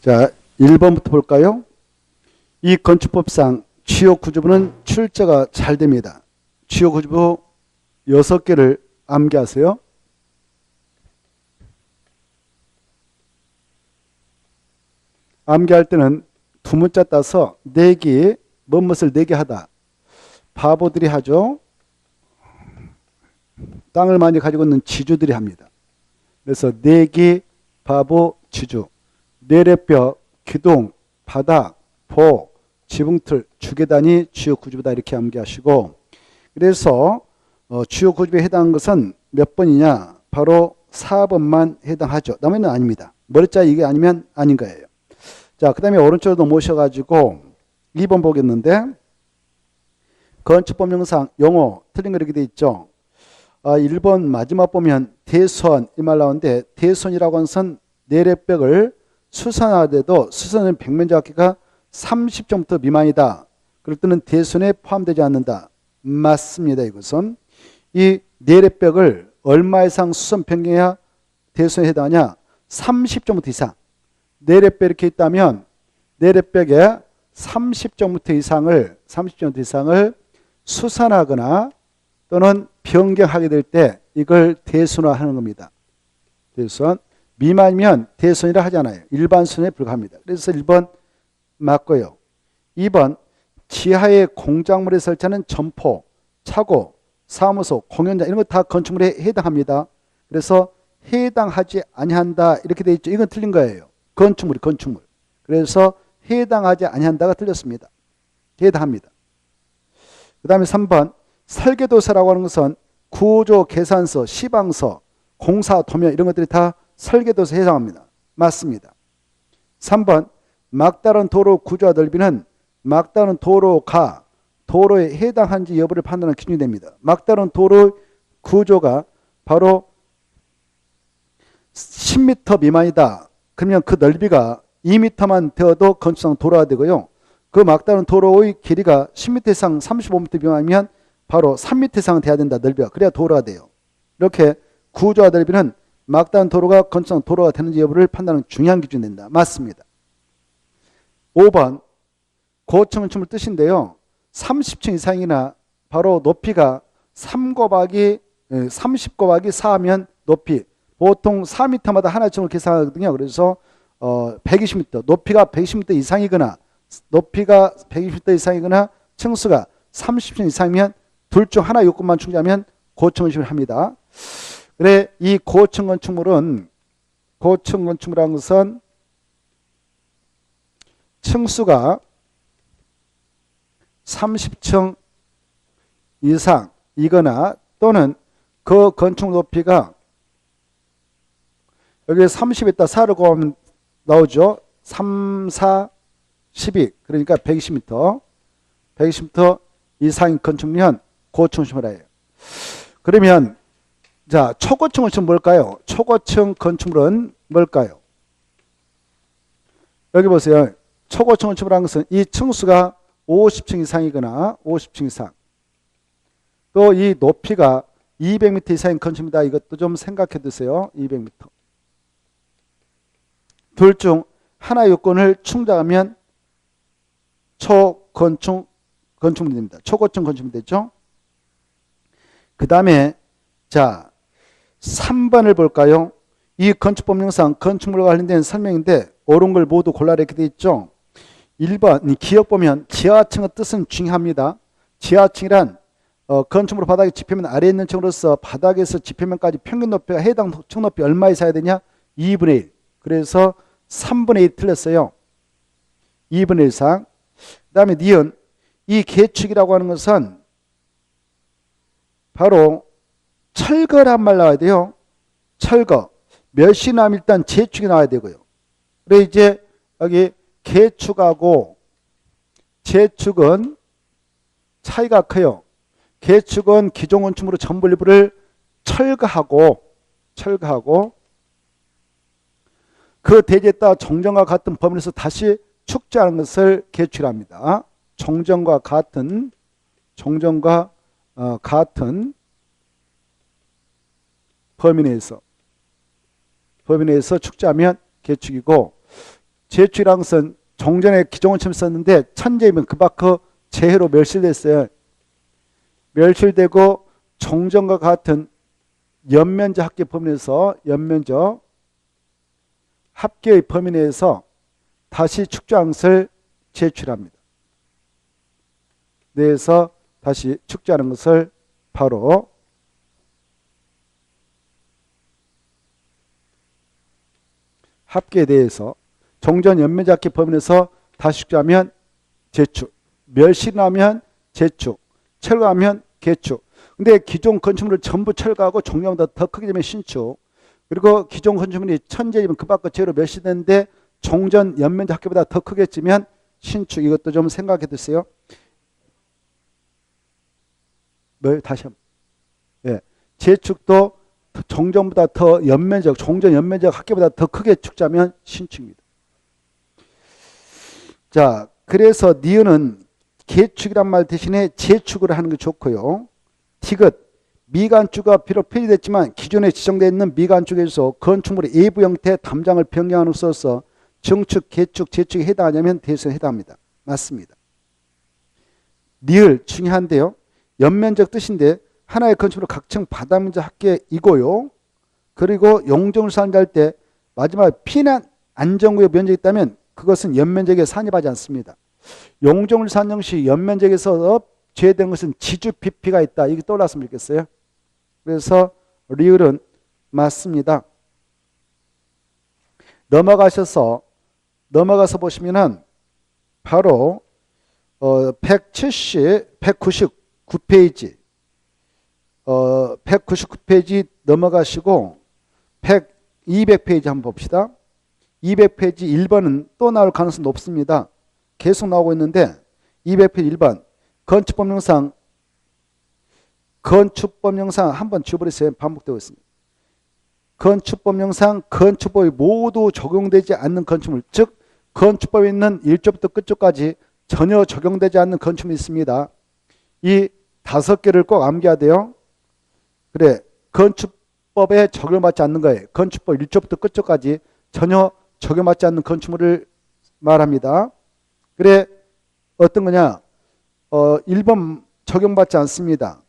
자, 1번부터 볼까요? 이 건축법상 주요 구조부는 출제가 잘 됩니다. 주요 구조부 6개를 암기하세요. 암기할 때는 두 문자 따서 내기, 무엇을 내게 하다. 바보들이 하죠. 땅을 많이 가지고 있는 지주들이 합니다. 그래서 내기, 바보, 지주. 내래뼈, 기둥, 바닥, 보, 지붕틀, 주계단이 주요 구조부다 이렇게 암기하시고, 그래서 주요 구조부에 해당하는 것은 몇 번이냐? 바로 4번만 해당하죠. 나머지는 아닙니다. 머리자 이게 아니면 아닌 거예요. 자, 그 다음에 오른쪽으로 모셔가지고 2번 보겠는데, 건축법령상 용어 틀린 거 이렇게 돼 있죠. 1번 마지막 보면 대수원 이 말 나오는데, 대수원이라고 하는 것은 내래벽을 수선하더라도 수선은 벽면적합계가 30점부터 미만이다. 그럴 때는 대수원에 포함되지 않는다. 맞습니다. 이것은 이 내래벽을 얼마 이상 수선 변경해야 대수원에 해당하냐? 30점부터 이상. 내래벽 이렇게 있다면 내래벽에 30점부터 이상을 수선하거나 또는 변경하게 될 때 이걸 대수원화하는 겁니다. 대수원. 미만이면 대수원이라 하잖아요. 일반 수원에 불과합니다. 그래서 1번 맞고요. 2번 지하에 공작물에 설치하는 점포, 차고, 사무소, 공연장 이런 거 다 건축물에 해당합니다. 그래서 해당하지 아니한다 이렇게 돼 있죠. 이건 틀린 거예요. 건축물. 그래서 해당하지 아니한다가 틀렸습니다. 해당합니다. 그 다음에 3번 설계도서라고 하는 것은 구조, 계산서, 시방서, 공사, 도면 이런 것들이 다 설계도서에 해당합니다. 맞습니다. 3번 막다른 도로 구조와 넓이는 막다른 도로가 도로에 해당한지 여부를 판단하는 기준이 됩니다. 막다른 도로 구조가 바로 10m 미만이다. 그러면 그 넓이가 2m만 되어도 건축상 도로가 되고요. 그 막다른 도로의 길이가 10m 이상 35m 미만이면 바로 3m 이상 돼야 된다. 넓이가. 그래야 도로가 돼요. 이렇게 구조와 넓이는 막다른 도로가 건축상 도로가 되는지 여부를 판단하는 중요한 기준이 된다. 맞습니다. 5번 고층 건축물 뜻인데요. 30층 이상이나 바로 높이가 30 곱하기 4하면 높이 보통 4m마다 하나층을 계산하거든요. 그래서 120m, 높이가 120m 이상이거나 층수가 30층 이상이면 둘 중 하나 요건만 충족하면 고층 건축을 합니다. 그래 이 고층 건축물이라는 것은 층수가 30층 이상이거나 또는 그 건축 높이가 여기 30에다 4를 곱하면 나오죠. 3, 4, 12 그러니까 120m 이상인 건축물은 고층 건축물이에요. 그러면 자 초고층 건축물은 뭘까요? 초고층 건축물은 뭘까요? 여기 보세요. 초고층 건축물이라는 것은 이 층수가 50층 이상이거나 50층 이상 또 이 높이가 200m 이상인 건축물이다. 이것도 좀 생각해 두세요. 200m 둘 중 하나 요건을 충족하면 초건축 건축물이 됩니다. 초고층 건축물이 되죠. 그 다음에 자 3번을 볼까요? 이 건축법령상 건축물과 관련된 설명인데 옳은 걸 모두 골라라 이렇게 되어 있죠. 1번 기억 보면 지하층의 뜻은 중요합니다. 지하층이란 건축물 바닥에 지표면 아래에 있는 층으로서 바닥에서 지표면까지 평균 높이가 해당 층 높이 얼마 이상이 되냐? 2분의 1. 그래서 3분의 1 틀렸어요. 2분의 1 이상. 그 다음에 니은 이 계축이라고 하는 것은 바로 철거란 말 나와야 돼요. 철거. 몇이 나면 일단 재축이 나와야 되고요. 그래 이제 여기 계축하고 재축은 차이가 커요. 계축은 기존 건축물의 전부 일부를 철거하고 그 대지에 따라 정정과 같은 범위에서 다시 축제하는 것을 계축이랍니다. 정정과 같은 범위 내에서 축제하면 계축이고 제축이라는 것은 종전에 기종원처럼 썼는데 천재이면 그 밖의 재해로 멸실됐어요. 멸실되고 종전과 같은 연면적 합계 범위 내에서 연면적 합계의 범위 내에서 다시 축조한 것을 제출합니다. 내에서 다시 축조하는 것을 바로 합계에 대해서 종전 연면적 합계 범위 내에서 다시 축조하면 제축, 멸실하면 제축, 철거하면 개축. 근데 기존 건축물을 전부 철거하고 종전보다 더 크게 되면 신축. 그리고 기존 건축물이 천재이면 그 밖의 재해로 멸실되는데 종전 연면적 합계보다 더 크게 찌면 신축. 이것도 좀 생각해 두세요. 다시 한번. 예. 재축도 종전보다 더 연면적, 종전 연면적 합계보다 더 크게 축자면 신축입니다. 자, 그래서 니은은 개축이란 말 대신에 재축을 하는 게 좋고요. 티귿, 미간주가 비록 폐지됐지만 기존에 지정되어 있는 미간축에서 건축물의 외부 형태 담장을 변경함으로써 정축, 개축, 재축에 해당하냐면 대수에 해당합니다. 맞습니다. 리을 중요한데요. 연면적 뜻인데 하나의 건축물은 각층 바닥면적 합계이고요. 그리고 용적을 산할 때 마지막에 피난 안전구역 면적이 있다면 그것은 연면적에 산입하지 않습니다. 용적을 산정 시 연면적에서 제외된 것은 지주 PP가 있다. 이게 떠올랐으면 좋겠어요. 그래서 리을은 맞습니다. 넘어가서 보시면은 바로 199페이지 199페이지 넘어가시고 200페이지 한번 봅시다. 200페이지 1번은 또 나올 가능성이 높습니다. 계속 나오고 있는데 200페이지 1번 건축법령상 한번 지워버리세요. 반복되고 있습니다. 건축법령상 건축법이 모두 적용되지 않는 건축물, 즉 건축법에 있는 1조부터 끝조까지 전혀 적용되지 않는 건축물이 있습니다. 이 5개를 꼭 암기해야 돼요. 그래, 건축법에 적용받지 않는 거예요. 건축법 1조부터 끝조까지 전혀 적용받지 않는 건축물을 말합니다. 그래, 어떤 거냐? 1번 적용받지 않습니다.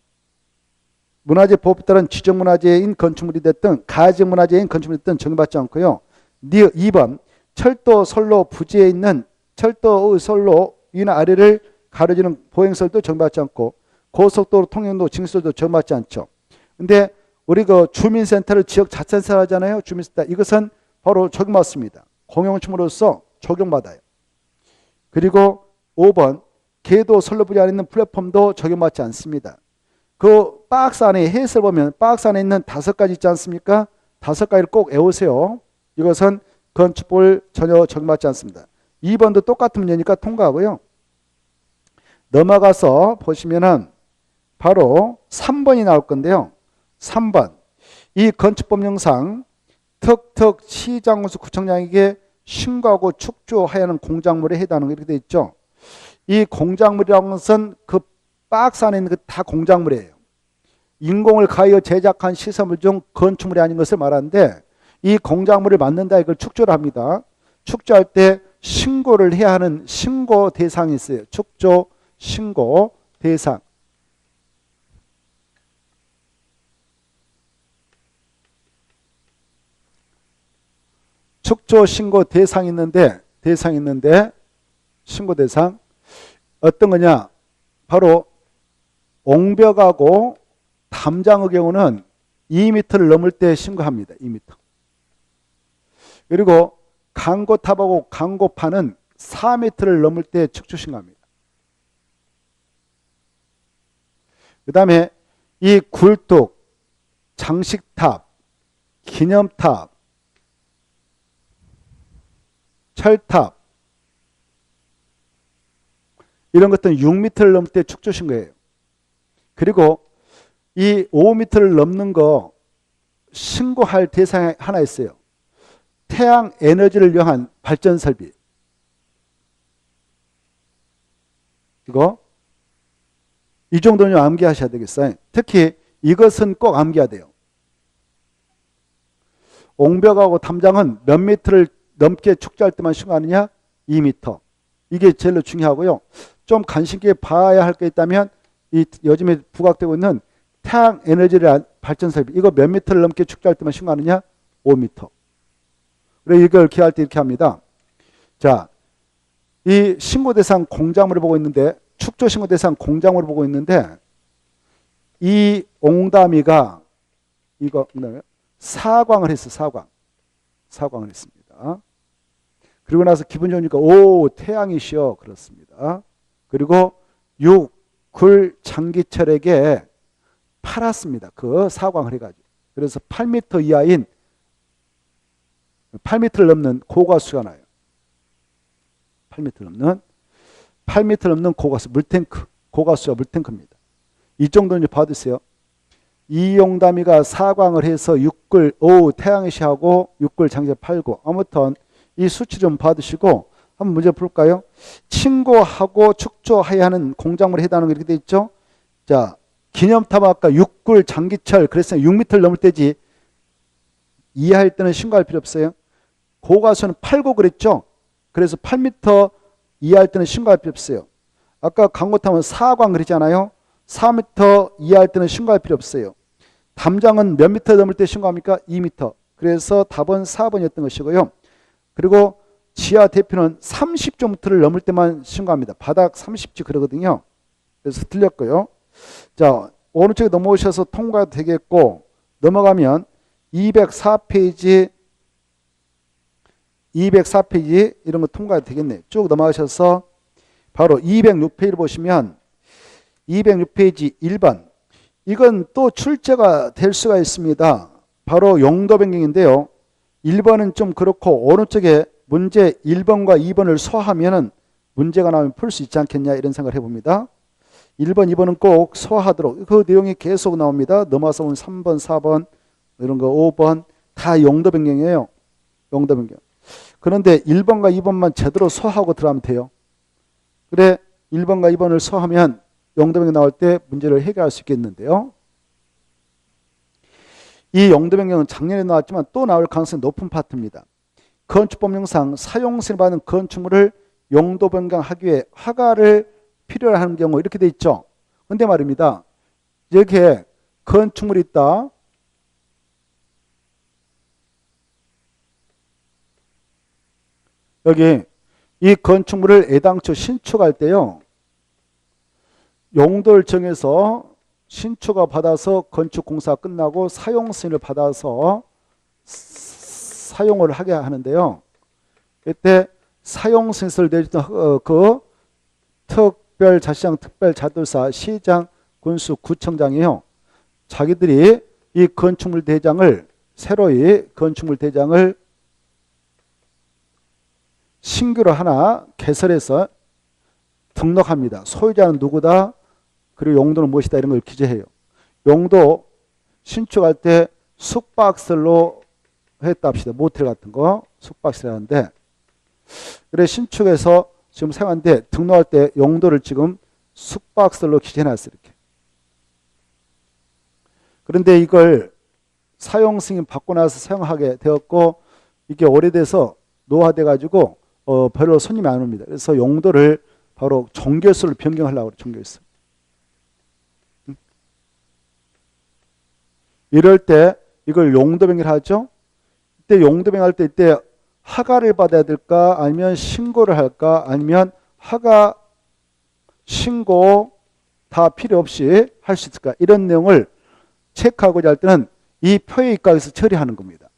문화재보호법에 따른 지정문화재인 건축물이 됐든 가지정문화재인 건축물이 됐든 적용받지 않고요. 2번 철도 선로 부지에 있는 철도의 선로 위나 아래를 가로지는 보행설도 적용받지 않고 고속도로 통행도 징수도 적용받지 않죠. 근데 우리 그 주민센터를 지역 자치센터 하잖아요. 주민센터. 이것은 바로 적용받습니다. 공용축물로서 적용받아요. 그리고 5번 계도 선로 부지 안에 있는 플랫폼도 적용받지 않습니다. 그 박스 안에 해설 보면 박스 안에 있는 5가지 있지 않습니까? 5가지를 꼭 외우세요. 이것은 건축법을 전혀 적용받지 않습니다. 2번도 똑같은 문제니까 통과하고요. 넘어가서 보시면은 바로 3번이 나올 건데요. 3번. 이 건축법령상 턱턱 시장군수 구청장에게 신고하고 축조하야 하는 공작물에 해당하는 게 이렇게 되어 있죠. 이 공작물이라는 것은 그 박스 안에 있는 그 다 공작물이에요. 인공을 가하여 제작한 시설물 중 건축물이 아닌 것을 말하는데 이 공작물을 만든다 이걸 축조를 합니다. 축조할 때 신고를 해야 하는 신고 대상이 있어요. 축조 신고 대상. 축조 신고 대상이 있는데 신고 대상 어떤 거냐? 바로 옹벽하고 담장의 경우는 2m를 넘을 때 신고합니다. 2m. 그리고 강고탑하고 강고판은 4m를 넘을 때 축조 신고합니다. 그 다음에 이 굴뚝, 장식탑, 기념탑, 철탑 이런 것들은 6m를 넘을 때 축조 신고예요. 그리고 이 5m를 넘는 거 신고할 대상이 하나 있어요. 태양 에너지를 이용한 발전 설비. 이거 이 정도는 암기하셔야 되겠어요. 특히 이것은 꼭 암기해야 돼요. 옹벽하고 담장은 몇 미터를 넘게 축조할 때만 신고하느냐? 2m. 이게 제일 중요하고요. 좀 관심 있게 봐야 할 게 있다면 이 요즘에 부각되고 있는 태양 에너지를 발전 설비, 이거 몇 미터를 넘게 축조할 때만 신고하느냐? 5m. 그래 이걸 기할 때 이렇게 합니다. 자, 이 신고 대상 공작물을 보고 있는데, 축조 신고 대상 공작물을 보고 있는데, 이 옹담이가 이거 사광을 했어. 사광을 했습니다. 그리고 나서 기분 좋으니까 오 태양이시여 그렇습니다. 그리고 굴 장기철에게 팔았습니다. 그 사광을 해가지고. 그래서 8m 이하인 8m를 넘는 고가수가 나요. 8m 넘는 고가수 물탱크, 고가수가 물탱크입니다. 이 정도는 봐두세요. 이용담이가 사광을 해서 6굴 오후 태양이시 하고 6굴 장기철 팔고, 아무튼 이 수치 좀 봐두시고 한번 문제 풀까요? 친고하고 축조하여야 하는 공작물에 해당하는 게 이렇게 돼 있죠. 자, 기념탑 아까 6굴 장기철 그랬으니까 6m를 넘을 때지, 이하일 때는 신고할 필요 없어요. 고가수는 8고 그랬죠. 그래서 8m 이하일 때는 신고할 필요 없어요. 아까 강고탑은 4광 그랬잖아요. 4m 이하일 때는 신고할 필요 없어요. 담장은 몇 미터 넘을 때 신고합니까? 2m. 그래서 답은 4번이었던 것이고요. 그리고 지하 대피는 30제곱미터를 넘을 때만 신고합니다. 바닥 30지 그러거든요. 그래서 틀렸고요. 자, 오른쪽에 넘어오셔서 통과가 되겠고, 넘어가면 204페이지 이런 거 통과가 되겠네요. 쭉 넘어가셔서 바로 206페이지를 보시면 206페이지 1번, 이건 또 출제가 될 수가 있습니다. 바로 용도 변경인데요. 1번은 좀 그렇고 오른쪽에 문제 1번과 2번을 소화하면 문제가 나오면 풀 수 있지 않겠냐 이런 생각을 해봅니다. 1번, 2번은 꼭 소화하도록, 그 내용이 계속 나옵니다. 넘어서 온 3번, 4번 이런 거 5번 다 용도 변경이에요. 용도 변경. 그런데 1번과 2번만 제대로 소화하고 들어가면 돼요. 그래 1번과 2번을 소화하면 용도 변경 나올 때 문제를 해결할 수 있겠는데요. 이 용도 변경은 작년에 나왔지만 또 나올 가능성이 높은 파트입니다. 건축법령상 사용승인을 받은 건축물을 용도 변경하기 위해 허가를 필요로 하는 경우 이렇게 돼 있죠. 근데 말입니다. 여기에 건축물이 있다. 여기 이 건축물을 애당초 신축할 때요, 용도를 정해서 신축을 받아서 건축공사 끝나고 사용승인을 받아서 사용을 하게 하는데요. 이때 사용승인을 내주던 그 특별자치장, 특별자들사, 시장, 군수, 구청장이요, 자기들이 이 건축물 대장을 새로이 건축물 대장을 신규로 하나 개설해서 등록합니다. 소유자는 누구다, 그리고 용도는 무엇이다, 이런 걸 기재해요. 용도 신축할 때 숙박시설로 했다 합시다. 모텔 같은 거 숙박시설 하는데, 그래 신축해서 지금 사용하는데 등록할 때 용도를 지금 숙박시설로 기재해놨어요. 이렇게. 그런데 이걸 사용 승인 받고 나서 사용하게 되었고, 이게 오래돼서 노화돼 가지고 별로 손님이 안 옵니다. 그래서 용도를 바로 종교수를 변경하려고 그래요. 종교수. 이럴 때 이걸 용도 변경을 하죠. 이때 용도 변경할 때 이때 허가를 받아야 될까, 아니면 신고를 할까, 아니면 허가, 신고 다 필요 없이 할 수 있을까, 이런 내용을 체크하고자 할 때는 이 표에 입각해서 처리하는 겁니다.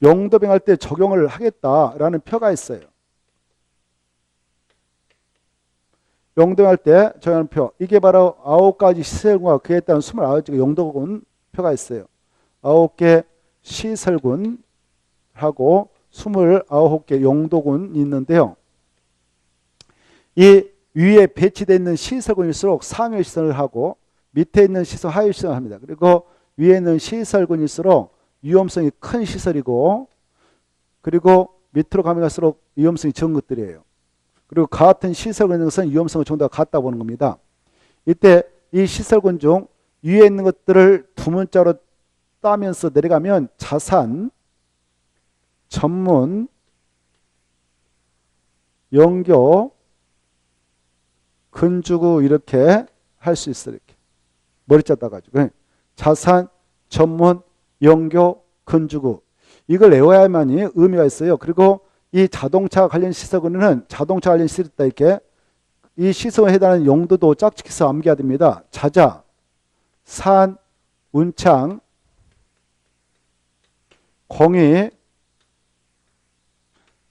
용도 변경할 때 적용을 하겠다라는 표가 있어요. 용도 변경할 때 적용하는 표, 이게 바로 9가지 시설군과 그에 따른 29개 용도군 표가 있어요. 9개 시설군하고 29개 용도군이 있는데요. 이 위에 배치되어 있는 시설군일수록 상위 시설을 하고, 밑에 있는 시설 하위 시설을 합니다. 그리고 위에 있는 시설군일수록 위험성이 큰 시설이고, 그리고 밑으로 가면 갈수록 위험성이 적은 것들이에요. 그리고 같은 시설군인 것은 위험성의 정도가 같다 보는 겁니다. 이때 이 시설군 중 위에 있는 것들을 두 문자로 따면서 내려가면 자산, 전문, 영교, 근주구 이렇게 할 수 있어요. 이렇게 머리자 따가지고 자산, 전문, 영교, 근주구 이걸 외워야만이 의미가 있어요. 그리고 이 자동차 관련 시설군은 자동차 관련 시설이 있다 이렇게 이 시설에 해당하는 용도도 짝짓기서 암기해야 됩니다. 자자, 산, 운창, 공의,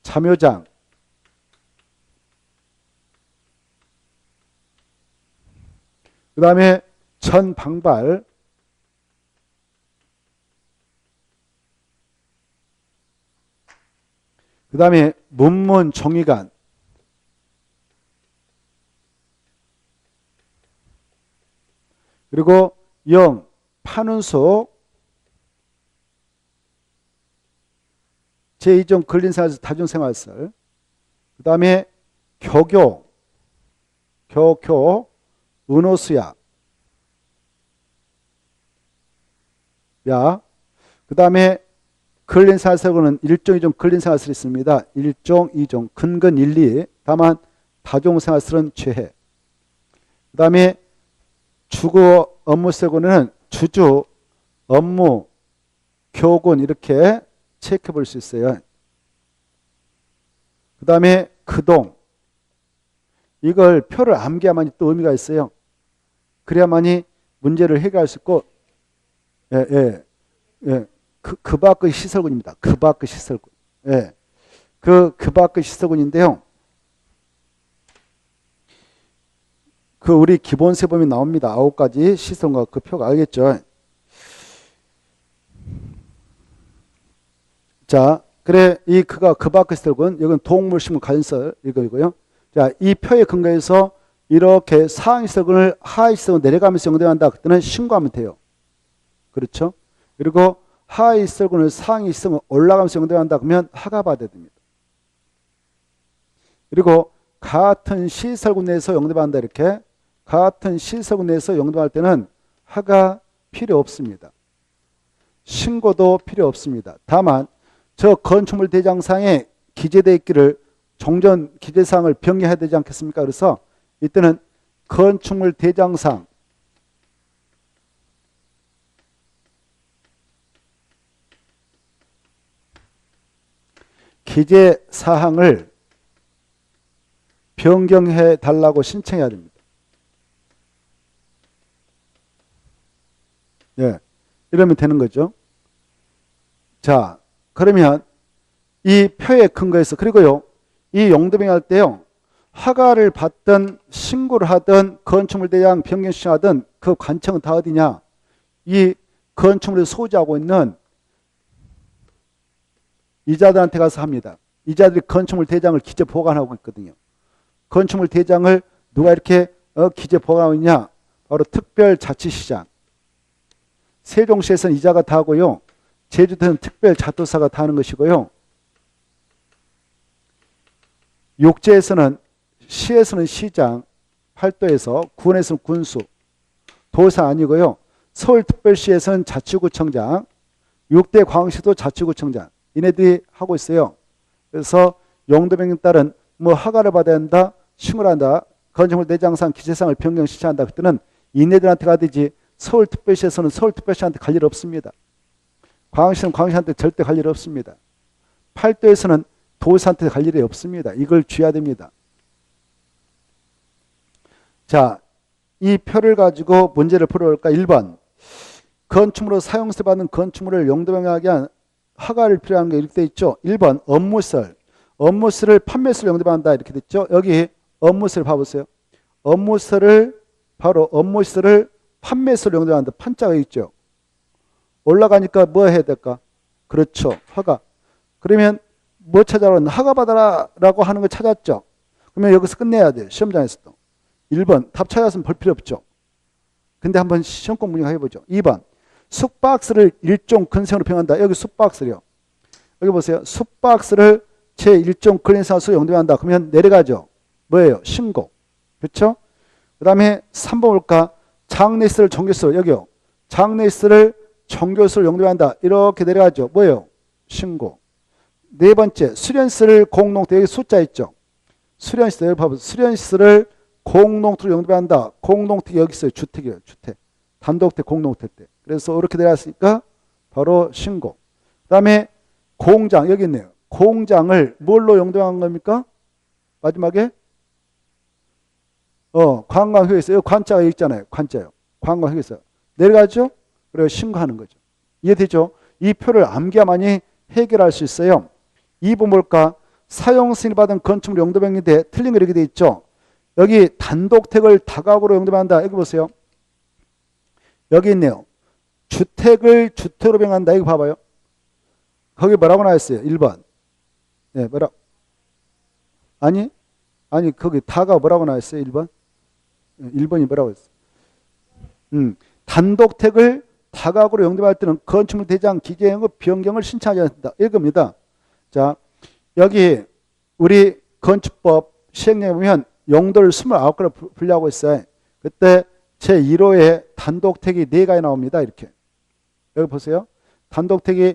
참여장, 그 다음에 전방발, 그 다음에 문문 종이관, 그리고 영, 판운소, 제2종 근린생활에서 다중생활설, 그 다음에 교교, 은호수야, 그 다음에 근린생활설은 1종, 2종 근린생활설이 있습니다. 1종, 2종, 근근 1, 2. 다만 다중생활설은 최해. 그 다음에 주거 업무설은 주주, 업무, 교군 이렇게 체크해 볼 수 있어요. 그 다음에 그동. 이걸 표를 암기해야만이 또 의미가 있어요. 그래야만이 문제를 해결할 수 있고, 그 밖의 시설군입니다. 그 밖의 시설군. 그 밖의 시설군인데요. 그 우리 기본세 보면 나옵니다. 9가지 시설과 그 표가 알겠죠? 자, 그래 이 그 밖의 시설군, 여기는 동물식물 관설 이거이고요. 자, 이 표에 근거해서 이렇게 상위 시설군을 하위 시설군 내려가면서 영대한다. 그때는 신고하면 돼요. 그렇죠? 그리고 하위 시설군을 상위 시설군 올라가면서 영대한다. 그러면 하가 받아야 됩니다. 그리고 같은 시설군 내에서 영대받는다. 이렇게 같은 시설군 내에서 영대할 때는 하가 필요 없습니다. 신고도 필요 없습니다. 다만 저 건축물 대장상에 기재되어 있기를 종전 기재사항을 변경해야 되지 않겠습니까? 그래서 이때는 건축물 대장상 기재사항을 변경해 달라고 신청해야 됩니다. 이러면 되는 거죠. 자, 그러면 이 표에 근거해서 그리고요. 이 용도병 할 때요. 허가를 받든 신고를 하든 건축물 대장 변경 신청하든 그 관청은 다 어디냐? 이 건축물을 소지하고 있는 이자들한테 가서 합니다. 이자들이 건축물 대장을 기재 보관하고 있거든요. 건축물 대장을 누가 이렇게 기재 보관하고 있냐? 바로 특별자치시장. 세종시에서는 이자가 다 하고요. 제주도는 특별자도사가 다 하는 것이고요. 육지에서는 시에서는 시장, 팔도에서 군에서는 군수, 도사 아니고요. 서울특별시에서는 자치구청장, 6대 광역시도 자치구청장 이네들이 하고 있어요. 그래서 용도명에 따른 뭐 허가를 받아야 한다, 신고를 한다, 건축물 대장상 기재상을 변경 신청한다. 그때는 이네들한테 가야되지 서울특별시에서는 서울특별시한테 갈 일 없습니다. 광역시는 광역시한테 절대 갈 일 없습니다. 팔도에서는 도사한테 갈 일이 없습니다. 이걸 쥐어야 됩니다. 자, 이 표를 가지고 문제를 풀어볼까? 1번. 건축물로 사용세 받는 건축물을 용도명하게 한 허가를 필요한 게 이렇게 돼 있죠. 1번 업무설. 업무설을 판매설로 용도명한다. 이렇게 됐죠. 여기 업무설 봐보세요. 업무설을 바로 업무설을 판매설로 용도명한다. 판자가 있죠. 올라가니까 뭐 해야 될까? 그렇죠. 허가. 그러면 뭐 찾아라? 허가 받아라 라고 하는 걸 찾았죠. 그러면 여기서 끝내야 돼요. 시험장에서도. 1번 답 찾았으면 볼 필요 없죠. 근데 한번 시험 공부 해보죠. 2번 숙박스를 일종 근생으로 평한다. 여기 숙박스요. 여기 보세요. 숙박스를 제1종 근생으로 용도한다. 그러면 내려가죠. 뭐예요? 신고. 그렇죠? 그 다음에 3번 볼까? 장례시설을 종교시설. 여기요. 장례시설을 종교시설 용도한다. 이렇게 내려가죠. 뭐예요? 신고. 네 번째, 수련시설 공농토. 여기 숫자 있죠. 수련시설, 봐보세요. 수련시설을 공농토로 용도한다. 공농토 여기 있어요. 주택이에요. 주택. 단독택, 공농택 때. 그래서 이렇게 들어갔으니까 바로 신고. 그 다음에 공장, 여기 있네요. 공장을 뭘로 용도한 겁니까? 마지막에 관광회계세. 여기 관자가 여기 있잖아요. 관자요. 관광회계세. 내려가죠? 그리고 신고하는 거죠. 이해되죠? 이 표를 암기하만이 해결할 수 있어요. 2번 뭘까? 사용 승인을 받은 건축물 용도명인데 틀린 거 이렇게 돼 있죠. 여기 단독택을 다가구로 용도한다. 여기 보세요. 여기 있네요. 주택을 주택으로 변한다. 이거 봐봐요. 거기 뭐라고 나왔어요? 1번. 네, 뭐라? 아니, 거기 다가 뭐라고 나왔어요? 1번? 1번이 뭐라고 했어요? 단독택을 다가구로 용도할 때는 건축물 대장 기재형의 변경을 신청하지 않는다. 이겁니다. 자, 여기 우리 건축법 시행령에 보면 용도를 29개로 분류하고 있어요. 그때 제1호에 단독택이 4가지 나옵니다. 이렇게. 여기 보세요. 단독택이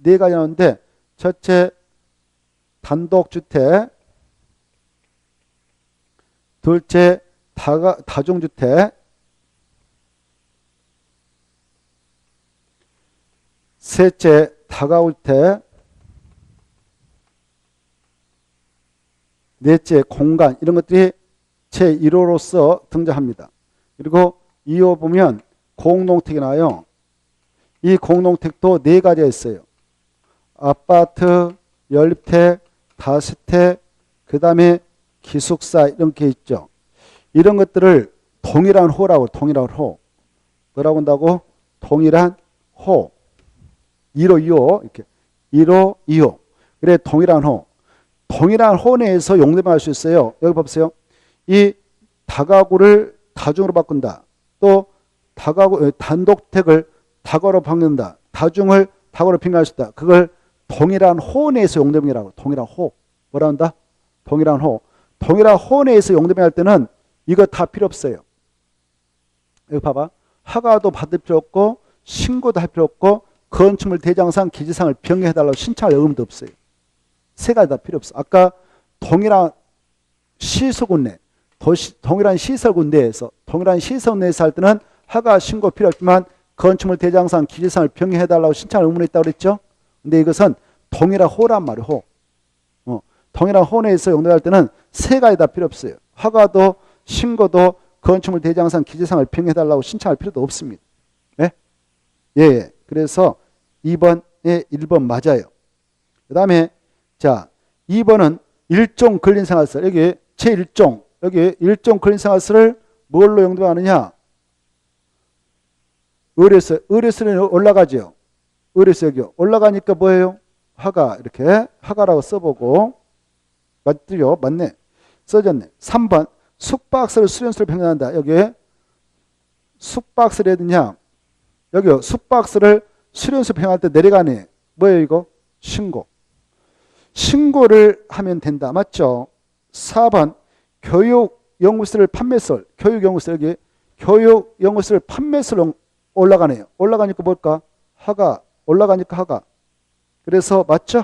4가지 나오는데 첫째 단독주택, 둘째 다중주택, 셋째 다가구주택, 넷째 공간, 이런 것들이 제1호로서 등장합니다. 그리고 2호 보면 공농택이 나와요. 이 공농택도 4가지가 있어요. 아파트, 연립택, 다주택, 그 다음에 기숙사 이런 게 있죠. 이런 것들을 동일한 호라고, 동일한 호. 뭐라고 한다고? 동일한 호. 1호, 2호 이렇게 1호, 2호. 그래 동일한 호. 동일한 호 내에서 용도명할 수 있어요. 여기 보세요. 이 다가구를 다중으로 바꾼다. 또 다가구 단독택을 다가구로 바꾼다. 다중을 다가구로 변경할 수 있다. 그걸 동일한 호 내에서 용도명이라고. 동일한 호. 뭐라 한다? 동일한 호. 동일한 호 내에서 용도명할 때는 이거 다 필요 없어요. 여기 봐봐. 허가도 받을 필요 없고 신고도 할 필요 없고 건축물 대장상 기재상을 변경해달라고 신청할 의무도 없어요. 세 가지 다 필요 없어. 아까 동일한 시설군 내, 동일한 시설군 내에서 동일한 시설 내에서 할 때는 허가 신고 필요 없지만 건축물 대장상 기재상을 변경해달라고 신청할 의무는 있다고 그랬죠. 근데 이것은 동일한 호란 말이에요. 호. 동일한 호 내에서 용도할 때는 세 가지 다 필요 없어요. 허가도 신고도 건축물 대장상 기재상을 변경해달라고 신청할 필요도 없습니다. 네? 예. 그래서 2번에 1번 맞아요. 그 다음에 자 2번은 일종 근린생활시설. 여기 제1종 여기 일종 근린생활시설을 뭘로 용도하느냐? 의뢰서는 올라가죠. 의뢰서 여기 올라가니까 뭐예요? 허가 이렇게 허가라고 써보고 맞죠? 맞네. 써졌네. 3번 숙박시설 수련시설 변경한다. 여기 숙박시설이 어디냐? 여기 숙박시설을 수련시설 변경할 때 내려가네. 뭐예요 이거? 신고. 신고를 하면 된다. 맞죠? 4번 교육연구시설 판매시설. 교육연구시설 여기 교육연구시설 판매시설 올라가네요. 올라가니까 뭘까? 허가. 올라가니까 허가. 그래서 맞죠?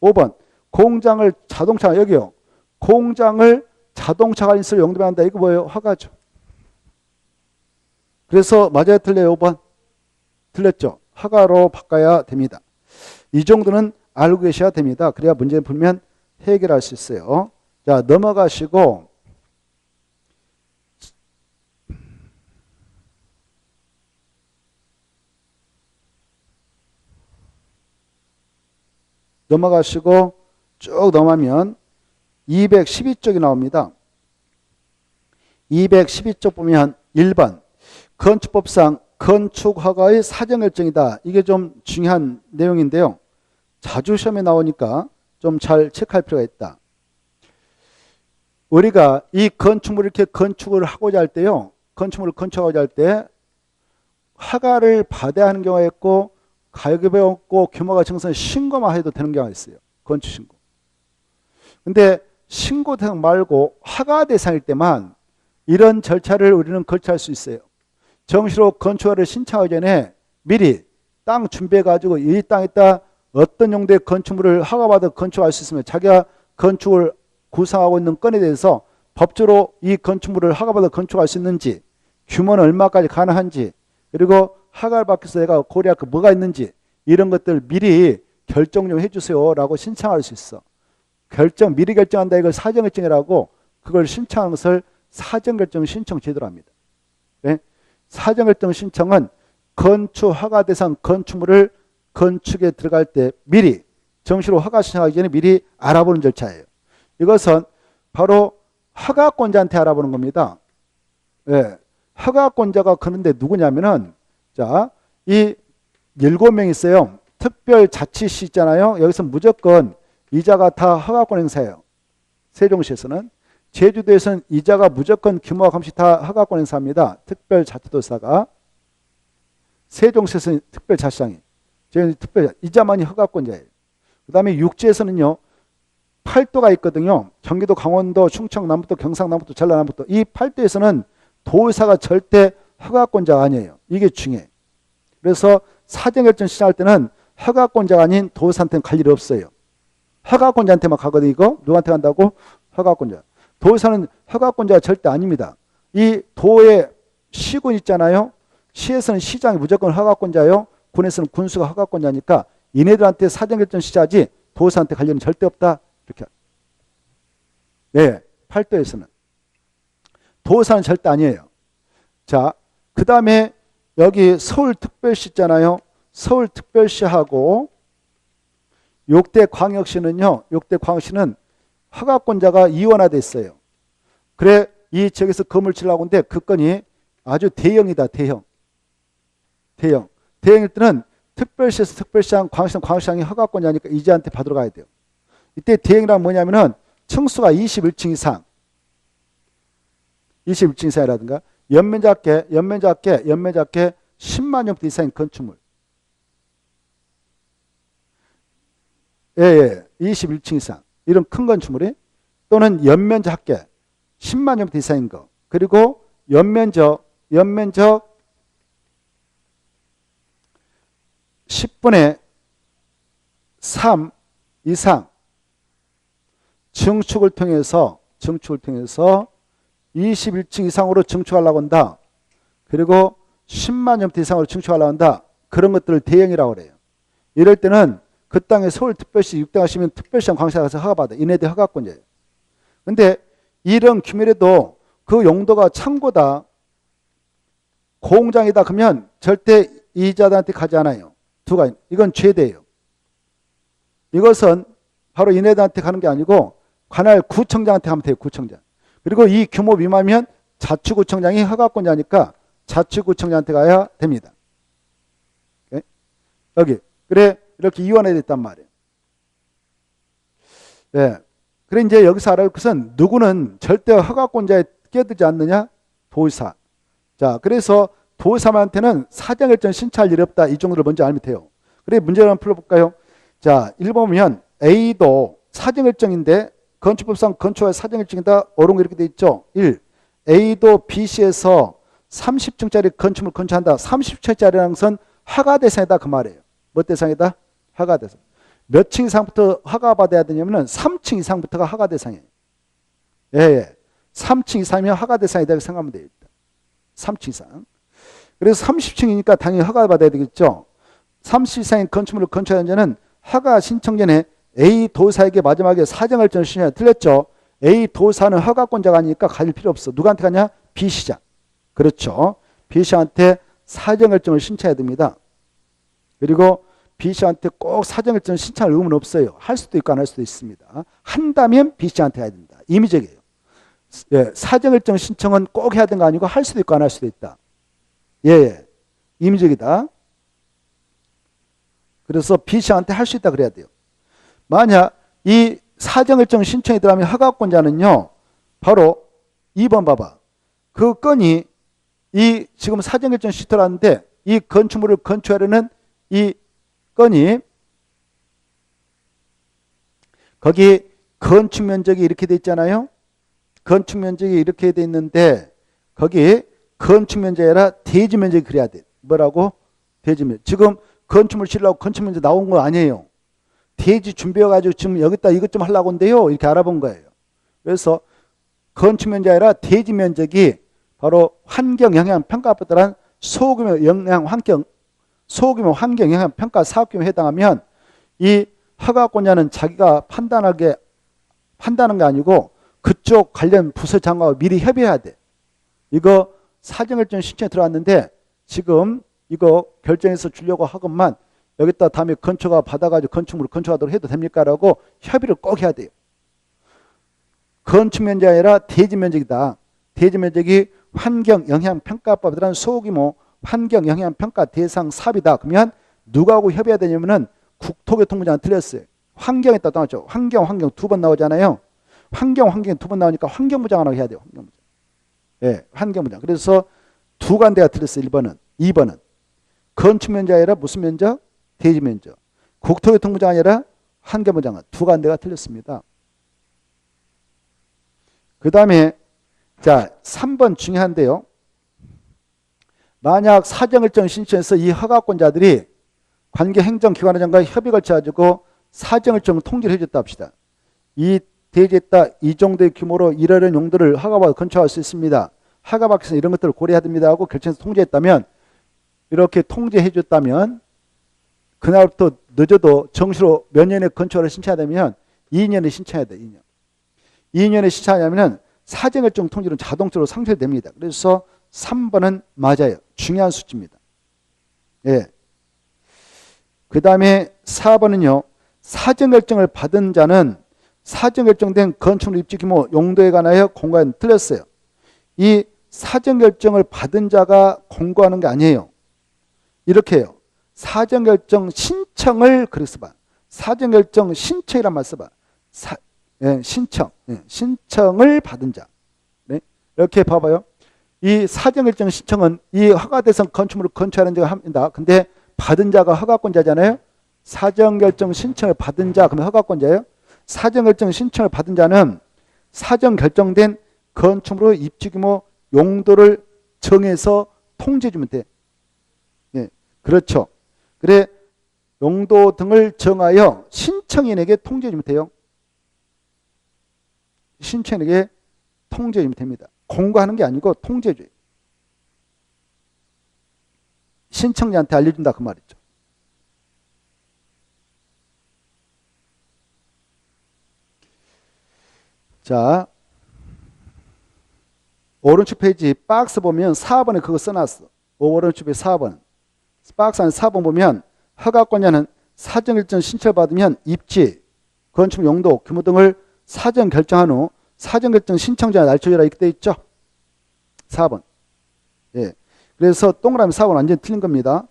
5번 공장을 자동차 여기요. 공장을 자동차 관리시설 용도한다. 이거 뭐예요? 허가죠. 그래서 맞아요? 틀려요? 5번. 틀렸죠? 허가로 바꿔야 됩니다. 이 정도는 알고 계셔야 됩니다. 그래야 문제 풀면 해결할 수 있어요. 자, 넘어가시고 쭉 넘어가면 212쪽이 나옵니다. 212쪽 보면 1번 건축법상 건축허가의 사정결정이다. 이게 좀 중요한 내용인데요. 자주 시험에 나오니까 좀 잘 체크할 필요가 있다. 우리가 이 건축물을 이렇게 건축을 하고자 할 때요. 건축물을 건축하고자 할 때 허가를 받아야 하는 경우가 있고 가격이 없고 규모가 정상 신고만 해도 되는 경우가 있어요. 건축신고. 근데 신고 대상 말고 허가 대상일 때만 이런 절차를 우리는 거쳐할 수 있어요. 정시로 건축허가를 신청하기 전에 미리 땅 준비해가지고 이 땅에다 어떤 용도의 건축물을 허가받아 건축할 수 있으며 자기가 건축을 구상하고 있는 건에 대해서 법적으로 이 건축물을 허가받아 건축할 수 있는지, 규모는 얼마까지 가능한지, 그리고 허가를 받기 위해서 내가 고려할 거 뭐가 있는지, 이런 것들 미리 결정 좀 해주세요 라고 신청할 수 있어. 미리 결정한다, 이걸 사전결정이라고, 그걸 신청하는 것을 사전결정 신청 제도로 합니다. 네? 사전결정 신청은 건축 허가 대상 건축물을 건축에 들어갈 때 미리 정식으로 허가 신청하기 전에 미리 알아보는 절차예요. 이것은 바로 허가권자한테 알아보는 겁니다. 네. 허가권자가 그런데 누구냐면은, 자, 이 7명 있어요. 특별자치시 있잖아요. 여기서 무조건 이자가 다 허가권 행사예요. 세종시에서는. 제주도에서는 이자가 무조건 규모와 감시 다 허가권 행사합니다. 특별자치도사가. 세종시에서는 특별자치장이. 저희는 이자만이 허가권자예요. 그 다음에 육지에서는요, 팔도가 있거든요. 경기도, 강원도, 충청, 남북도, 경상, 남북도, 전라, 남북도. 이 팔도에서는 도의사가 절대 허가권자가 아니에요. 이게 중요해요. 그래서 사전결정 신청할 때는 허가권자가 아닌 도의사한테는 갈 일이 없어요. 허가권자한테만 가거든요. 이거 누구한테 간다고? 허가권자. 도의사는 허가권자가 절대 아닙니다. 이 도의 시군 있잖아요. 시에서는 시장이 무조건 허가권자예요. 군에서는 군수가 허가권자니까 얘네들한테 사전결정 신청하지 도의사한테 갈 일은 절대 없다. 이렇게. 네, 팔도에서는. 도의사는 절대 아니에요. 자, 그 다음에 여기 서울특별시 있잖아요. 서울특별시하고 욕대광역시는요. 욕대광역시는 허가권자가 이원화돼 있어요. 그래 이 지역에서 건물 지으려고 하는데 그 건이 아주 대형이다. 대형. 대형일 때는 특별시에서 특별시장, 광역시장, 광역시장이 허가권자니까 이자한테 받으러 가야 돼요. 이때 대형이란 뭐냐면은 층수가 21층 이상. 21층 이상이라든가 연면 작게 10만 평대 이상인 건축물. 예. 21층 이상. 이런 큰 건축물이 또는 연면 작게 10만 평대 이상인 거. 그리고 연면적 10분의 3 이상 증축을 통해서 21층 이상으로 증축하려고 한다. 그리고 10만 평대 이상으로 증축하려고 한다. 그런 것들을 대형이라고 그래요. 이럴 때는 그 땅에 서울특별시 입당하시면 특별시장 광역시장 가서 허가받아. 이네들 허가권자예요. 근데 이런 규모라도 그 용도가 창고다, 공장이다 그러면 절대 이자들한테 가지 않아요. 이건 죄대예요. 이것은 바로 이네들한테 가는 게 아니고 관할 구청장한테 가면 돼요. 구청장. 그리고 이 규모 미만이면 자치구청장이 허가권자니까 자치구청장한테 가야 됩니다. 오케이? 여기. 그래 이렇게 이원화되어 있단 말이에요. 네. 그래 이제 여기서 알아볼 것은 누구는 절대 허가권자에 끼어들지 않느냐? 도의사. 자, 그래서 도의사한테는 사전결정 신청할 일이 없다. 이 정도를 먼저 알면 돼요. 그래 문제를 한번 풀어볼까요? 자, 1번 보면 A도 사전결정인데 건축법상 건축의 사전결정이다. 옳은 거 이렇게 돼 있죠. 1. A도 BC에서 30층짜리 건축물 건축한다. 30층짜리라는 것은 허가 대상이다. 그 말이에요. 뭐 대상이다? 허가 대상. 몇 층 이상부터 허가 받아야 되냐면은 3층 이상부터가 허가 대상이에요. 예. 3층 이상이면 허가 대상이다. 생각하면 되겠다. 3층 이상. 그래서 30층이니까 당연히 허가 받아야 되겠죠. 30 이상의 건축물을 건축하는 자는 허가 신청 전에 A 도사에게 마지막에 사전결정을 신청해야 틀렸죠. A 도사는 허가권자가 아니니까 갈 필요 없어. 누구한테 가냐? B시장. 그렇죠. B시장한테 사전결정을 신청해야 됩니다. 그리고 B시장한테 꼭 사전결정 신청할 의무는 없어요. 할 수도 있고 안 할 수도 있습니다. 한다면 B시장한테 해야 됩니다. 임의적이에요. 예, 사전결정 신청은 꼭 해야 되는 거 아니고 할 수도 있고 안 할 수도 있다. 예, 임의적이다. 그래서 B시장한테 할 수 있다 그래야 돼요. 만약 이 사전결정 신청이 들어가면 허가권자는요. 바로 2번 봐봐. 그 건이 이 지금 사전결정 시터라는데 이 건축물을 건축하려는 이 건이 거기 건축면적이 이렇게 돼 있잖아요. 건축면적이 이렇게 돼 있는데 거기 건축면적이 아니라 대지면적이 그래야 돼. 뭐라고? 대지면적. 지금 건축물 지으려고 건축면적 나온 거 아니에요. 대지 준비해가지고 지금 여기다 이것 좀 하려고 한대요. 이렇게 알아본 거예요. 그래서 건축 면적이 아니라 대지 면적이 바로 환경 영향 평가법에 따른 소규모 환경 영향 평가 사업 규모에 해당하면 이 허가권자는 자기가 판단하는 게 아니고 그쪽 관련 부서장하고 미리 협의해야 돼. 이거 사정결정 신청에 들어왔는데 지금 이거 결정해서 주려고 하건만 여기다 다음에 건축가 받아가지고 건축물을 건축하도록 해도 됩니까? 라고 협의를 꼭 해야 돼요. 건축 면적이 아니라 대지 면적이다. 대지 면적이 환경 영향 평가법에 따른 소규모 환경 영향 평가 대상 사업이다. 그러면 누구하고 협의해야 되냐면은 국토교통부장은 틀렸어요. 환경에 따라 나왔죠. 환경 두 번 나오잖아요. 환경 두 번 나오니까 환경부장하고 해야 돼요. 환경부장. 예, 환경부장. 그래서 두 간대가 틀렸어요. 1번은. 2번은 건축 면적이 아니라 무슨 면적? 대지 면적. 국토교통부장 아니라 환경부장은 두 간대가 틀렸습니다. 그 다음에 자 3번 중요한데요. 만약 사정결정 신청해서 이 허가권자들이 관계행정기관장과 협의 걸쳐가지고 사정결정 통지를 해줬다 합시다. 이 대지에다 이 정도의 규모로 이러한 용도를 허가받아 건축할 수 있습니다. 허가받기서 이런 것들을 고려해야 됩니다 하고 결정해서 통지했다면, 이렇게 통지해줬다면 그날부터 늦어도 정시로 몇 년에 건축을 신청해야 되면 2년에 신청해야 돼. 2년에 신청하냐면 사정결정 통지는 자동적으로 상쇄됩니다. 그래서 3번은 맞아요. 중요한 수치입니다. 예. 그 다음에 4번은요. 사정결정을 받은 자는 사정결정된 건축물 입지 규모 용도에 관하여 공고하는 틀렸어요. 이 사정결정을 받은 자가 공고하는 게 아니에요. 이렇게 해요. 사정결정 신청을 그렇게 써봐. 사정결정 신청이란 말 써봐. 신청을 받은 자. 네? 이렇게 봐봐요. 이 사정결정 신청은 이 허가대상 건축물을 건축하는 자가 합니다. 근데 받은 자가 허가권자잖아요. 사정결정 신청을 받은 자, 그러면 허가권자예요. 사정결정 신청을 받은 자는 사정결정된 건축물의 입지규모 용도를 정해서 통지해주면 돼. 네, 그렇죠. 그래, 용도 등을 정하여 신청인에게 통지해주면 돼요. 신청인에게 통지해주면 됩니다. 공고하는 게 아니고 통지해줘요. 신청자한테 알려준다 그 말이죠. 자, 오른쪽 페이지 박스 보면 4번에 그거 써놨어. 오른쪽 페이지 4번. 박스 안에 4번 보면 허가권자는 사정결정 신청을 받으면 입지, 건축 용도, 규모 등을 사정 결정한 후 사정결정 신청자의 날짜라 이렇게 돼 있죠. 4번. 예. 그래서 동그라미 4번 완전히 틀린 겁니다.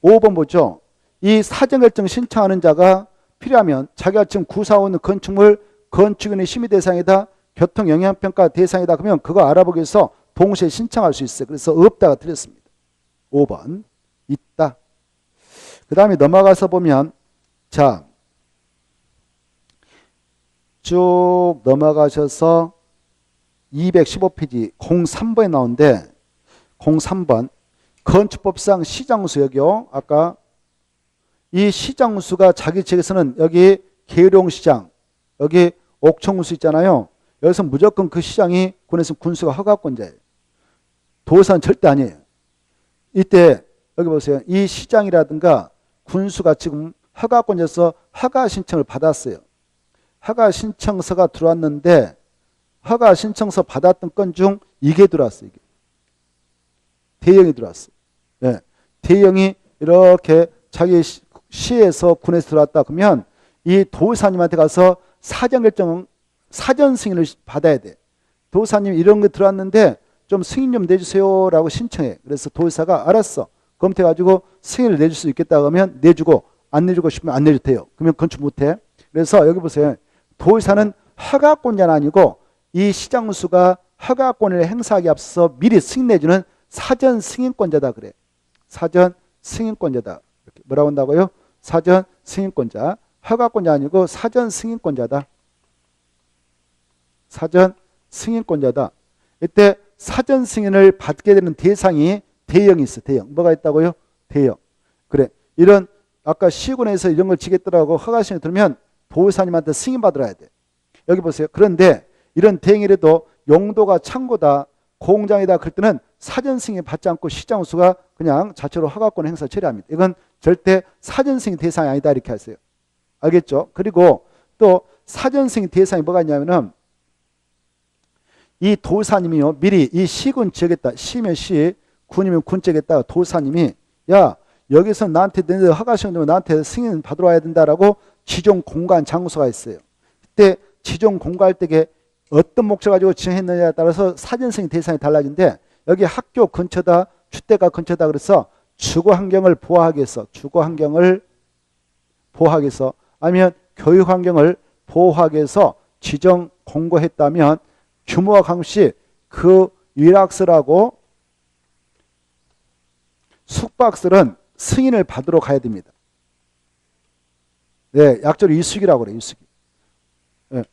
5번 보죠. 이 사정결정 신청하는 자가 필요하면 자기가 지금 구사하고 있는 건축물 건축인의 심의 대상이다, 교통영향평가 대상이다. 그러면 그거 알아보기 위해서 동시에 신청할 수 있어요. 그래서 없다가 틀렸습니다. 5번. 있다. 그 다음에 넘어가서 보면 자, 쭉 넘어가셔서 215페이지 03번에 나오는데 03번 건축법상 시장수역이요. 아까 이 시장수가 자기 지역에서는 여기 계룡시장, 여기 옥천군수 있잖아요. 여기서 무조건 그 시장이 군에서 군수가 허가권자예요. 도사는 절대 아니에요. 이때 여기 보세요. 이 시장이라든가 군수가 지금 허가권자에서 허가 신청을 받았어요. 허가 신청서가 들어왔는데 허가 신청서 받았던 건 중 이게 들어왔어요. 이게. 대형이 들어왔어요. 네. 대형이 이렇게 자기 시에서 군에서 들어왔다 그러면 이 도사님한테 가서 사전 승인을 받아야 돼. 도사님 이런 거 들어왔는데 좀 승인 좀 내주세요 라고 신청해. 그래서 도사가 알았어. 검토해가지고 승인을 내줄 수 있겠다 그러면 내주고, 안 내주고 싶으면 안 내줘도 돼요. 그러면 건축 못해. 그래서 여기 보세요. 도사는 허가권자는 아니고 이 시장수가 허가권을 행사하기 앞서 미리 승인 내주는 사전 승인권자다 그래. 사전 승인권자다. 이렇게 뭐라고 한다고요? 사전 승인권자. 허가권자 아니고 사전 승인권자다. 사전 승인권자다. 이때 사전 승인을 받게 되는 대상이 대형이 있어. 대형. 뭐가 있다고요? 대형. 그래. 이런 아까 시군에서 이런 걸 지겠더라고 허가시에 들으면 도사님한테 승인 받으러야 돼. 여기 보세요. 그런데 이런 대행이라도 용도가 창고다, 공장이다 그럴 때는 사전 승인 받지 않고 시장수가 그냥 자체로 허가권 행사 처리합니다. 이건 절대 사전 승인 대상이 아니다 이렇게 하세요. 알겠죠? 그리고 또 사전 승인 대상이 뭐가 있냐면은 이 도사님이요 미리 이 시군 지역에다 시면 시 군이면 군 지역에다가 도사님이 야 여기서 나한테 너희들 허가시험 되면 나한테 승인 받으러 와야 된다라고 지정 공간 장소가 있어요. 그때 지정 공간할 때에 어떤 목적 가지고 지정했느냐에 따라서 사전 승인 대상이 달라진데 여기 학교 근처다 주택가 근처다 그래서 주거 환경을 보호하기 위해서 아니면 교육 환경을 보호하기 위해서 지정 공고했다면 규모와 강시 그 위락설하고 숙박설은 승인을 받으러 가야 됩니다. 네, 약자로 이수기라고 그래, 이수기. 네,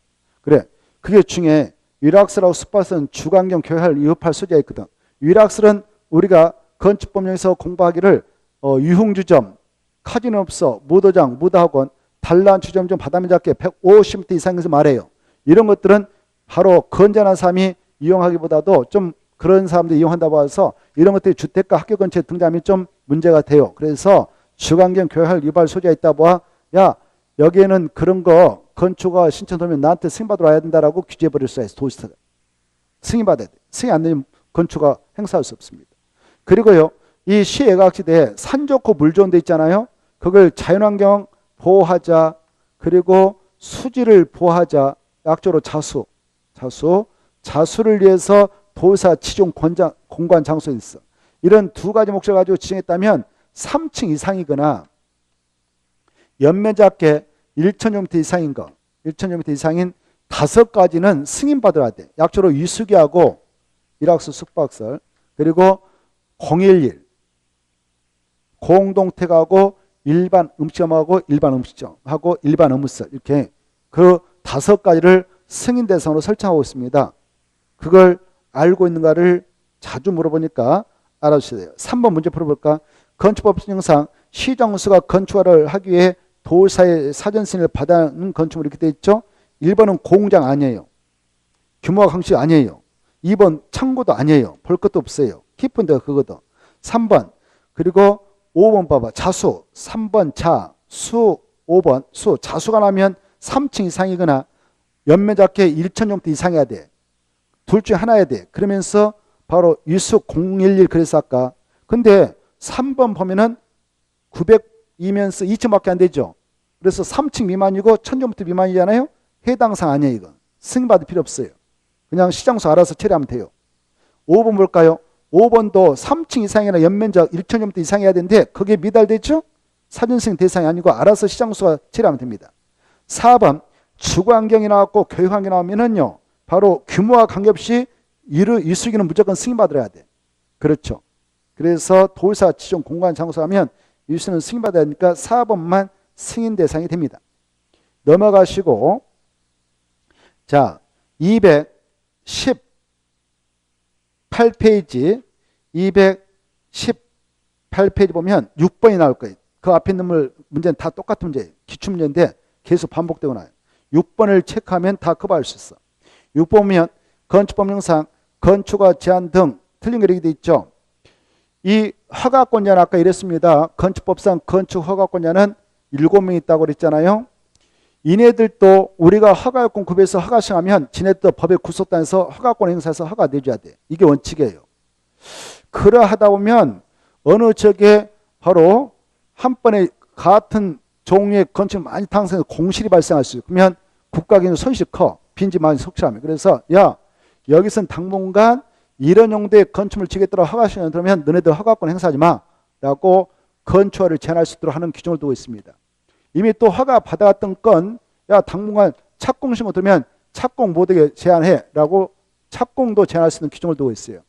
그래. 그게 중에 위락설하고 숙박설은 주관경 교회를 위협할 소지가 있거든. 위락설은 우리가 건축법령에서 공부하기를 유흥주점, 카지노업소, 무도장, 무도학원, 단란주점점 바다면 작게 150m 이상에서 말해요. 이런 것들은 바로 건전한 사람이 이용하기보다도 좀 그런 사람들이 이용한다고 해서 이런 것들이 주택가 학교 근처에 등장하면 좀 문제가 돼요. 그래서 주관경 교회를 유발 소지가 있다고 야 여기에는 그런 거 건축가 신청 들면 나한테 승인받으러 와야 된다라고 규제해버릴 수가 있어요. 도시가 승인받아야 돼. 승인 안 되면 건축가 행사할 수 없습니다. 그리고요 이 시애각지대에 산 좋고 물 좋은 데 있잖아요. 그걸 자연환경 보호하자. 그리고 수지를 보호하자. 약조로 자수를 위해서 도사 지정 공간 장소에 있어. 이런 두 가지 목적을 가지고 지정했다면 3층 이상이거나 연면적계 1,000제곱미터 이상인 거, 1,000제곱미터 이상인 5가지는 승인받아야 돼. 약조로 위수기하고 일학수 숙박설, 그리고 011 공동택하고 일반 음식점하고 일반 음식점하고 일반 의무설 이렇게 그 5가지를 승인 대상으로 설정하고 있습니다. 그걸 알고 있는가를 자주 물어보니까 알아주셔야 돼요. 3번 문제 풀어볼까? 건축법 신청상 시정수가 건축화를 하기 위해 도사의 사전 승인을 받아는 건축물이 이렇게 되어 있죠. 1번은 공장 아니에요. 규모가 강시 아니에요. 2번 창고도 아니에요. 볼 것도 없어요. 깊은 데가 그거도. 3번 그리고 5번 봐봐. 자수 3번 자수 5번 수 자수가 나면 3층 이상이거나 연면적계 1,000제곱미터 이상해야 돼. 둘 중에 하나야 돼. 그러면서 바로 위수 011 그래서 아까 근데 3번 보면은 902면서 2층밖에 안 되죠. 그래서 3층 미만이고 1,000제곱미터 미만이잖아요. 해당 사항 아니에요. 이건 승인받을 필요 없어요. 그냥 시장소 알아서 처리하면 돼요. 5번 볼까요? 5번도 3층 이상이나 연면적 1,000제곱미터 이상해야 되는데 그게 미달됐죠? 사전승인 대상이 아니고 알아서 시장소가 처리하면 됩니다. 4번 주거환경이 나왔고 교육환경이 나오면은요. 바로 규모와 관계없이 이수기는 무조건 승인받아야 돼. 그렇죠. 그래서 도사 지정 공간 장소 하면 이수는 승인받아야 하니까 4번만 승인 대상이 됩니다. 넘어가시고 자 218페이지 218페이지 보면 6번이 나올 거예요. 그 앞에 있는 문제는 다 똑같은 문제예요. 기출문제인데 계속 반복되고 나요. 6번을 체크하면 다 커버할 수 있어. 6번 보면 건축법령상 건축과 제한 등 틀린 게 이렇게 돼 있죠. 이 허가권자는 아까 이랬습니다. 건축법상 건축 허가권자는 7명 있다고 그랬잖아요. 이네들도 우리가 허가요건 구비해서 허가 시행하면 지네들도 법에 구속단에서 허가권 행사해서 허가 내줘야 돼. 이게 원칙이에요. 그러하다 보면 어느 지역에 바로 한 번에 같은 종류의 건축 많이 탄생해서 공실이 발생할 수 있고 그러면 국가기는 손실이 커. 빈집 많이 속출하면. 그래서 야 여기선 당분간 이런 용도의 건축물 지겠다고 허가 시행을 들으면 너네들 허가권 행사하지 마 라고 건축화를 제한할 수 있도록 하는 규정을 두고 있습니다. 이미 또 허가 받아갔던 건 야 당분간 착공 신고 들으면 착공 못하게 제한해 라고 착공도 제한할 수 있는 규정을 두고 있어요.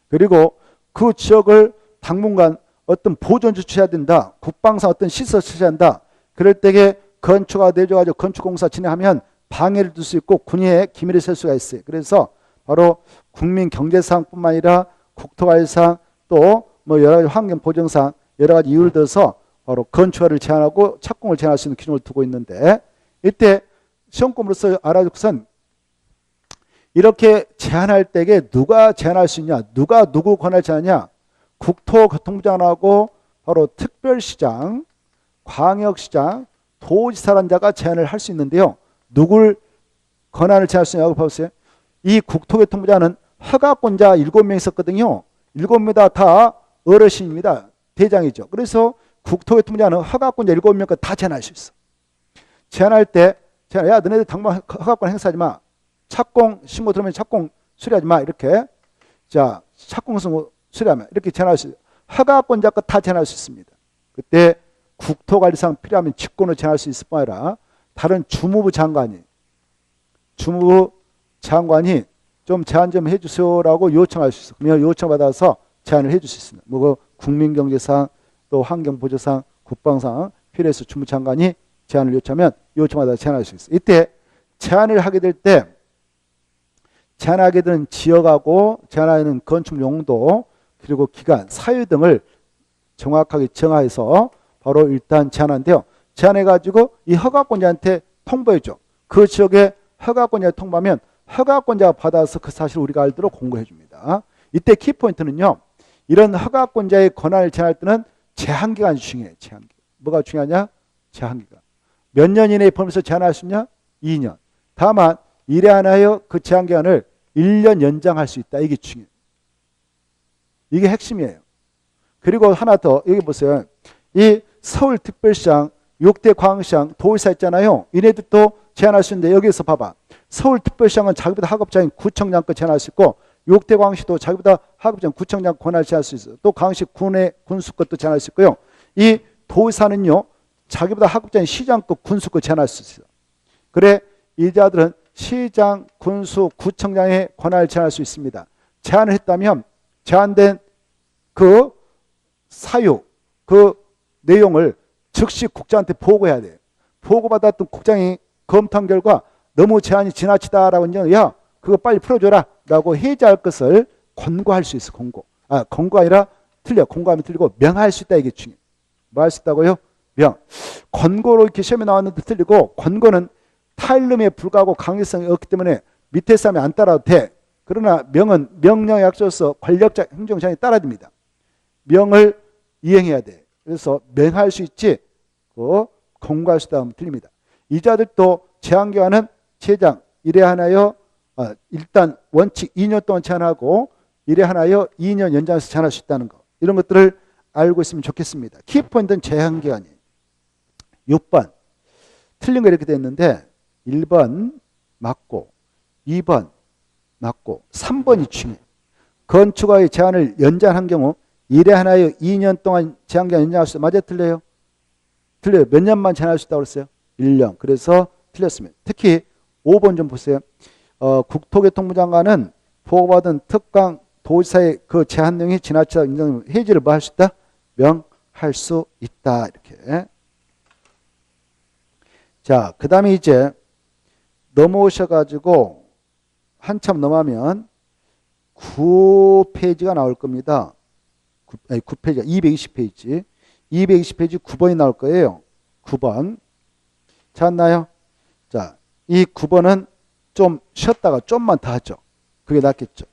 그리고 그 지역을 당분간 어떤 보존 조치해야 된다. 국방상 어떤 시설 설치해야 한다. 그럴 때에 건축화 내줘가지고 건축공사 진행하면 방해를 둘 수 있고 군의의 기밀이 셀 수가 있어요. 그래서 바로 국민 경제상뿐만 아니라 국토관리상 또 뭐 여러 가지 환경 보정상 여러 가지 이유를 들어서 바로 건축화를 제한하고 착공을 제한할 수 있는 기준을 두고 있는데, 이때 시험권으로서 알아둘 것은 이렇게 제한할 때에 누가 제한할 수 있냐, 누가 누구 권한을 제한하냐, 국토교통부장하고 바로 특별시장, 광역시장, 도지사라는 자가 제한을 할 수 있는데요. 누굴 권한을 제한할 수 있냐고 봐보세요. 이 국토교통부장은 허가권자 7명 있었거든요. 7명 다 어르신입니다. 대장이죠. 그래서 국토교통부장은 허가권자 7명 다 제한할 수 있어. 제한할 때, 야, 너네들 당분 허가권 행사하지 마. 착공 신고 들으면 착공 수리하지 마. 이렇게. 자, 착공 신고 수리하면 이렇게 제한할 수 있어요. 허가권자 거 다 제한할 수 있습니다. 그때 국토관리상 필요하면 직권으로 제한할 수 있을 뿐 아니라 다른 주무부 장관이 좀 제한 좀 해주세요라고 요청할 수 있어요. 그러면 요청받아서 제한을 해줄 수 있습니다. 뭐 국민경제상 또 환경보조상 국방상 필요해서 주무장관이 제한을 요청하면 요청받아서 제한할 수 있어요. 이때 제한을 하게 될 때 제한하게 되는 지역하고 제한하는 건축 용도 그리고 기간, 사유 등을 정확하게 정하여서 바로 일단 제한하는데요. 제한해가지고 이 허가권자한테 통보해줘. 그 지역에 허가권자에 통보하면 허가권자가 받아서 그 사실을 우리가 알도록 공고해 줍니다. 이때 키포인트는요. 이런 허가권자의 권한을 제한할 때는 제한기간이 중요해요. 제한기간. 뭐가 중요하냐? 제한기간. 몇 년 이내에 범위에서 제한할 수 있냐? 2년. 다만 이래 하나여 그 제한기간을 1년 연장할 수 있다. 이게 중요해요. 이게 핵심이에요. 그리고 하나 더 여기 보세요. 이 서울특별시장, 6대 광역시장, 도의사 있잖아요. 이네들도 제한할 수 있는데 여기서 봐봐. 서울특별시장은 자기보다 하급자인 구청장 거 제한할 수 있고 6대 광역시도 자기보다 하급자인 구청장 권한을 제한할 수 있어요. 또 광역시 군의 군수 것도 제한할 수 있고요. 이 도의사는요. 자기보다 하급자인 시장 거 군수 거 제한할 수 있어요. 그래 이 자들은 시장, 군수, 구청장의 권한을 제한할 수 있습니다. 제한을 했다면 제한된 그 사유, 그 내용을 즉시 국장한테 보고해야 돼요. 보고받았던 국장이 검토한 결과 너무 제한이 지나치다라고 하면 야 그거 빨리 풀어줘라 라고 해제할 것을 권고할 수 있어. 권고 아니라 틀려. 권고하면 틀리고 명할 수 있다. 이게 중요해요. 뭐 할 수 있다고요? 명. 권고로 이렇게 시험에 나왔는데 틀리고 권고는 타일름에 불과하고 강력성이 없기 때문에 밑에 사람이 안 따라도 돼. 그러나 명은 명령에 앞서서 권력자 행정장이 따라야 됩니다. 명을 이행해야 돼. 그래서 명할 수 있지 권고할 수 있다 하면 틀립니다. 이자들도 제한기간은 제장 이래 하나여 일단 원칙 2년 동안 제한하고 이래 하나여 2년 연장해서 제한할 수 있다는 거. 이런 것들을 알고 있으면 좋겠습니다. 키포인트는 제한기간이에요. 6번 틀린 거 이렇게 되어 있는데 1번 맞고 2번 맞고 3번이 중요해요. 건축가의 제한을 연장한 경우 이래 하나여 2년 동안 제한기간 연장할 수 있어요. 맞아요? 틀려요? 틀려요. 몇 년만 제한할 수 있다고 그랬어요? 1년. 그래서 틀렸습니다. 특히 5번 좀 보세요. 국토교통부 장관은 보고받은 특강 도지사의 그 제한 내용이 지나치다 해지를 뭐 할 수 있다? 명할 수 있다. 이렇게. 자, 그 다음에 이제 넘어오셔가지고 한참 넘어가면 9페이지가 나올 겁니다. 9페이지가 220페이지. 220페이지 9번이 나올 거예요. 9번. 찾았나요? 자, 이 9번은 좀 쉬었다가 좀만 더 하죠. 그게 낫겠죠.